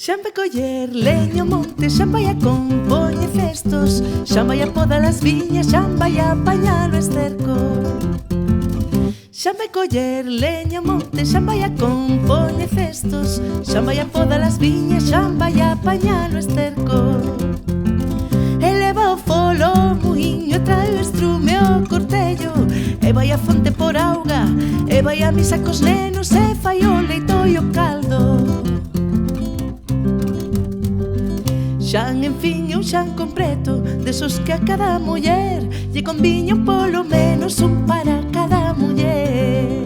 Xa vai coller leño monte, xa vai a compoñer cestos, xa vai a podar as viñas, xa vai a apañar o esterco. Xa vai coller leño monte, xa vai a compoñer cestos, xa vai a podar as viñas, xa vai a apañar o esterco. E leva o folo ao muiño, trae o estrume ao cortello, e vai a fonte por auga, e vai a misa cos nenos, e fai o leito e o caldo. Xan, en fin, é un xan completo, desos que a cada muller lle conviñan polo menos un para cada muller.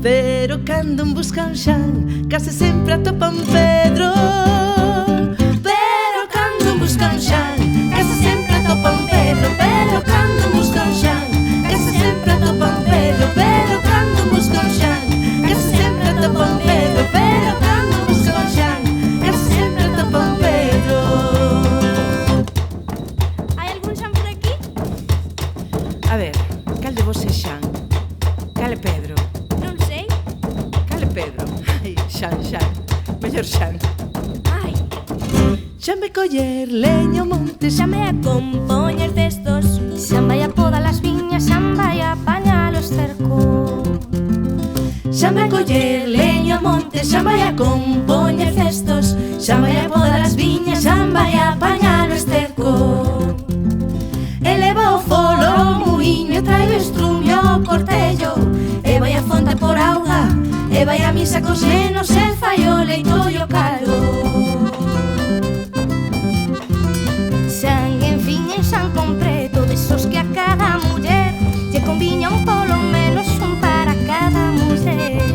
Pero cando un busca un xan, case sempre atopa un Pedro. Pero cando un busca un xan, case sempre atopa un Pedro. Pero cando un busca un xan, case sempre atopa un Pedro. Pero cando un busca un xan, case sempre atopa un Pedro. Pero cando un busca un xan, case sempre atopa un Pedro. A ver, cal de vos é Xan? Cal é Pedro? Non sei. Cal é Pedro? Ai, Xan, mellor Xan. Ai, Xan vai coller leño monte, xa vai a compoñer cestos, xa vai a podar as viñas, xa vai a apañar o esterco. Xan vai coller leño monte, xa vai a compoñer cestos, xa vai a podar as viñas, xa vai a apañar o esterco. E leva o folo ao muiño, trae o estrume ao cortello, e vai a fonte por auga, e vai a misa cos nenos, e fai o leito e o caldo. Xan, en fin, é xan completo, desos que a cada muller lle conviñan polo menos un para cada muller.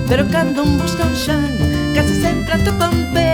Pero cando un busca un xan, case sempre atopa un Pedro.